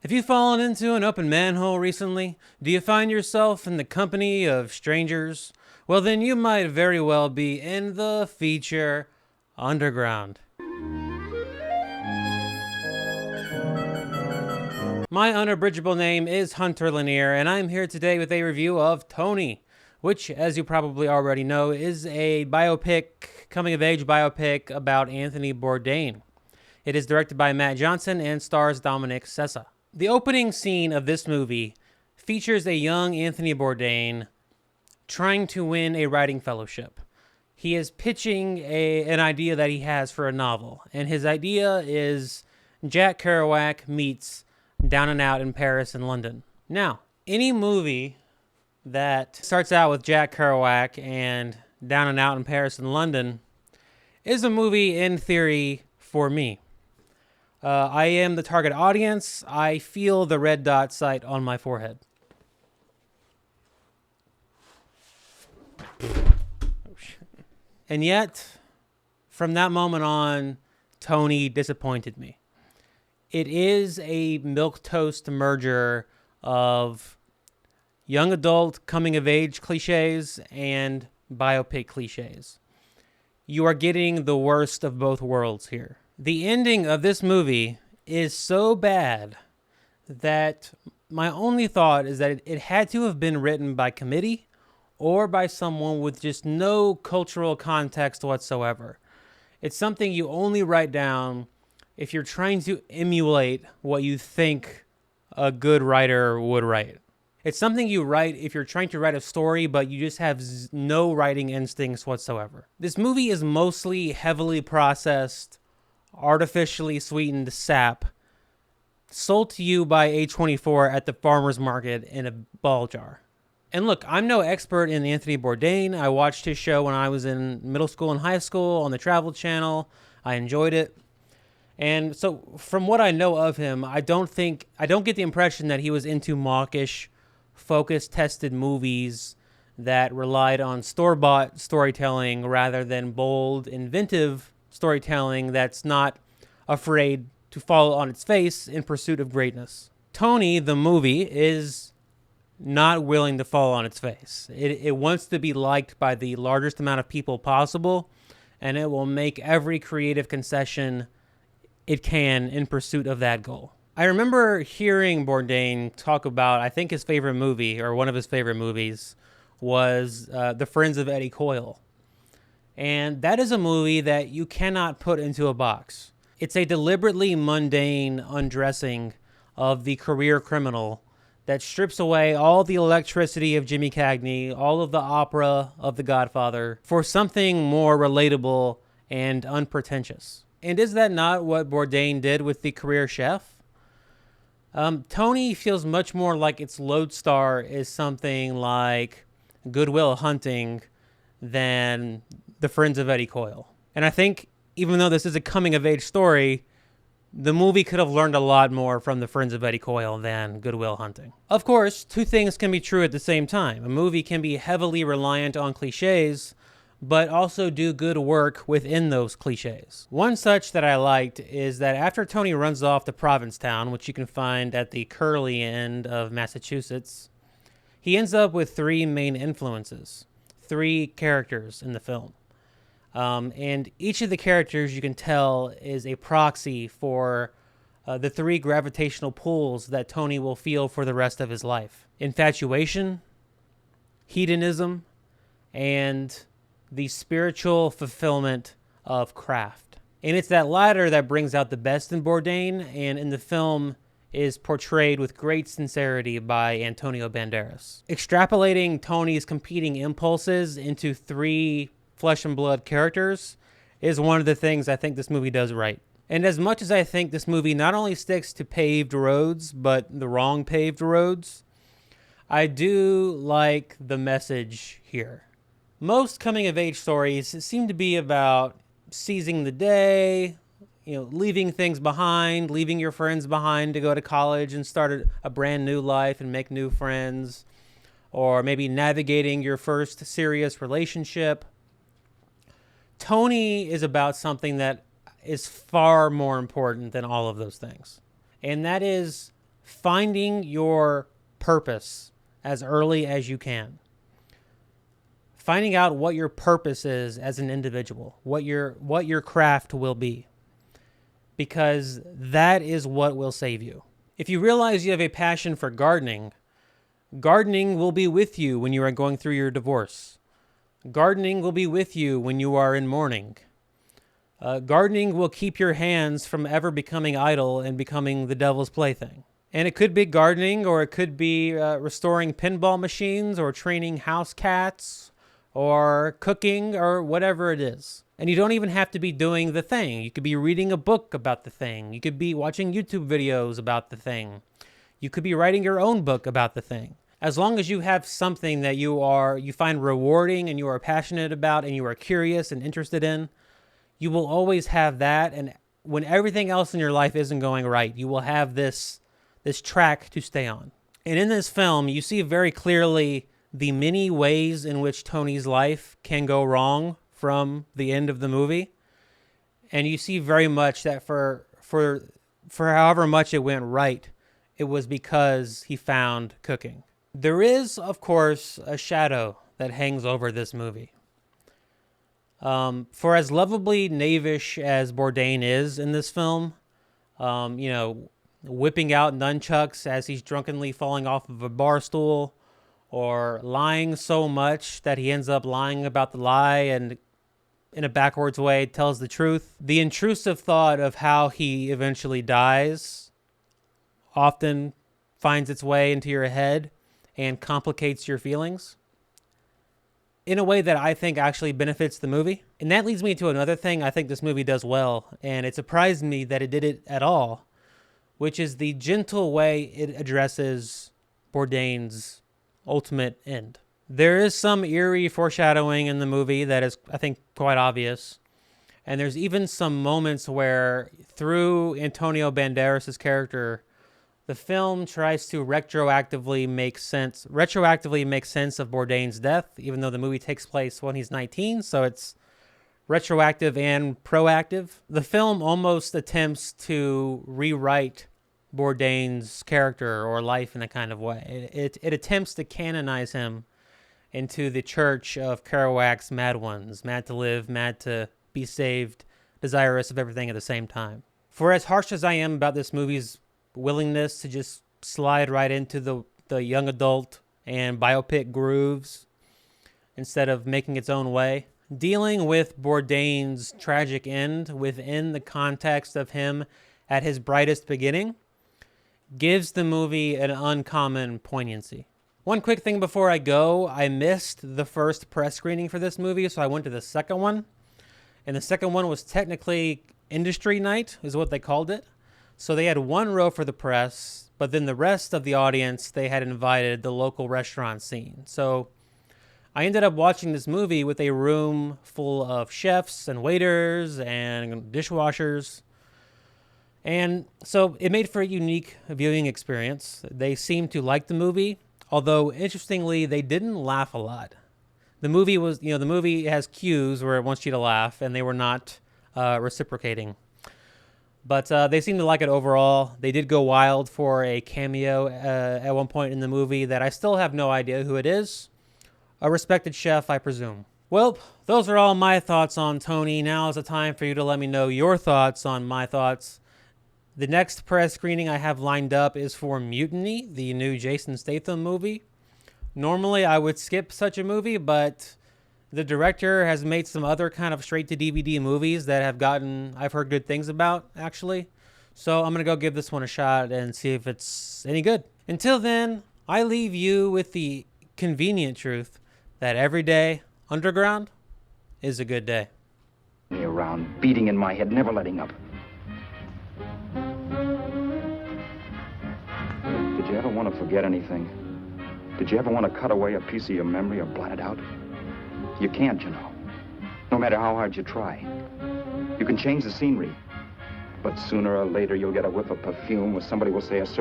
Have you fallen into an open manhole recently? Do you find yourself in the company of strangers? Well, then you might very well be in the feature Underground. My unabridgeable name is Hunter Lanier, and I'm here today with a review of Tony, which, as you probably already know, is a biopic, coming-of-age biopic about Anthony Bourdain. It is directed by Matt Johnson and stars Dominic Sessa. The opening scene of this movie features a young Anthony Bourdain trying to win a writing fellowship. He is pitching an idea that he has for a novel, and his idea is Jack Kerouac meets Down and Out in Paris and London. Now, any movie that starts out with Jack Kerouac and Down and Out in Paris and London is a movie in theory for me. I am the target audience. I feel the red dot sight on my forehead. And yet, from that moment on, Tony disappointed me. It is a milquetoast merger of young adult coming-of-age cliches and biopic cliches. You are getting the worst of both worlds here. The ending of this movie is so bad that my only thought is that it had to have been written by committee or by someone with just no cultural context whatsoever. It's something you only write down if you're trying to emulate what you think a good writer would write. It's something you write if you're trying to write a story, but you just have no writing instincts whatsoever. This movie is mostly heavily processed, artificially sweetened sap sold to you by A24 at the farmer's market in a ball jar. And look, I'm no expert in Anthony Bourdain. I watched his show when I was in middle school and high school on the Travel Channel. I enjoyed it. And so from what I know of him, I don't get the impression that he was into mawkish, focus-tested movies that relied on store-bought storytelling rather than bold, inventive storytelling that's not afraid to fall on its face in pursuit of greatness. Tony, the movie, is not willing to fall on its face. It wants to be liked by the largest amount of people possible, and it will make every creative concession it can in pursuit of that goal. I remember hearing Bourdain talk about, I think his favorite movie, or one of his favorite movies, was The Friends of Eddie Coyle. And that is a movie that you cannot put into a box. It's a deliberately mundane undressing of the career criminal that strips away all the electricity of Jimmy Cagney, all of the opera of The Godfather, for something more relatable and unpretentious. And is that not what Bourdain did with The Career Chef? Tony feels much more like its lodestar is something like Good Will Hunting than The Friends of Eddie Coyle. And I think even though this is a coming-of-age story, the movie could have learned a lot more from The Friends of Eddie Coyle than Good Will Hunting. Of course, two things can be true at the same time. A movie can be heavily reliant on cliches, but also do good work within those cliches. One such that I liked is that after Tony runs off to Provincetown, which you can find at the curly end of Massachusetts, he ends up with three main influences, three characters in the film. And each of the characters, you can tell, is a proxy for the three gravitational pulls that Tony will feel for the rest of his life. Infatuation, hedonism, and the spiritual fulfillment of craft. And it's that latter that brings out the best in Bourdain, and in the film is portrayed with great sincerity by Antonio Banderas. Extrapolating Tony's competing impulses into three flesh and blood characters is one of the things I think this movie does right. And as much as I think this movie not only sticks to paved roads, but the wrong paved roads, I do like the message here. Most coming-of-age stories seem to be about seizing the day, leaving things behind, leaving your friends behind to go to college and start a brand new life and make new friends, or maybe navigating your first serious relationship. Tony is about something that is far more important than all of those things, and that is finding your purpose as early as you can. Finding out what your purpose is as an individual, what your craft will be. Because that is what will save you. If you realize you have a passion for gardening, gardening will be with you when you are going through your divorce. Gardening will be with you when you are in mourning. Gardening will keep your hands from ever becoming idle and becoming the devil's plaything. And it could be gardening, or it could be restoring pinball machines, or training house cats, or cooking, or whatever it is. And you don't even have to be doing the thing. You could be reading a book about the thing. You could be watching YouTube videos about the thing. You could be writing your own book about the thing. As long as you have something that you find rewarding and you are passionate about and you are curious and interested in, you will always have that. And when everything else in your life isn't going right, you will have this track to stay on. And in this film, you see very clearly the many ways in which Tony's life can go wrong from the end of the movie. And you see very much that for however much it went right, it was because he found cooking. There is, of course, a shadow that hangs over this movie. For as lovably knavish as Bourdain is in this film, whipping out nunchucks as he's drunkenly falling off of a bar stool, or lying so much that he ends up lying about the lie and in a backwards way tells the truth. The intrusive thought of how he eventually dies often finds its way into your head and complicates your feelings in a way that I think actually benefits the movie. And that leads me to another thing I think this movie does well, and it surprised me that it did it at all, which is the gentle way it addresses Bourdain's ultimate end. There is some eerie foreshadowing in the movie that is, I think, quite obvious. And there's even some moments where, through Antonio Banderas' character, the film tries to retroactively make sense of Bourdain's death, even though the movie takes place when he's 19, so it's retroactive and proactive. The film almost attempts to rewrite Bourdain's character or life in a kind of way. It attempts to canonize him into the church of Kerouac's mad ones, mad to live, mad to be saved, desirous of everything at the same time. For as harsh as I am about this movie's willingness to just slide right into the young adult and biopic grooves instead of making its own way, dealing with Bourdain's tragic end within the context of him at his brightest beginning gives the movie an uncommon poignancy. One quick thing before I go, I missed the first press screening for this movie, so I went to the second one. And the second one was technically industry night, is what they called it. So they had one row for the press, but then the rest of the audience, they had invited the local restaurant scene. So I ended up watching this movie with a room full of chefs and waiters and dishwashers. And so it made for a unique viewing experience. They seemed to like the movie, although interestingly, they didn't laugh a lot. The movie has cues where it wants you to laugh, and they were not reciprocating. But they seemed to like it overall. They did go wild for a cameo at one point in the movie that I still have no idea who it is. A respected chef, I presume. Well, those are all my thoughts on Tony. Now is the time for you to let me know your thoughts on my thoughts. The next press screening I have lined up is for Mutiny, the new Jason Statham movie. Normally, I would skip such a movie, but the director has made some other kind of straight-to-DVD movies that I've heard good things about, actually. So I'm going to go give this one a shot and see if it's any good. Until then, I leave you with the convenient truth that every day underground is a good day. Me around, beating in my head, never letting up. Did you ever want to forget anything? Did you ever want to cut away a piece of your memory or blot it out? You can't, you know. No matter how hard you try. You can change the scenery, but sooner or later you'll get a whiff of perfume where somebody will say a certain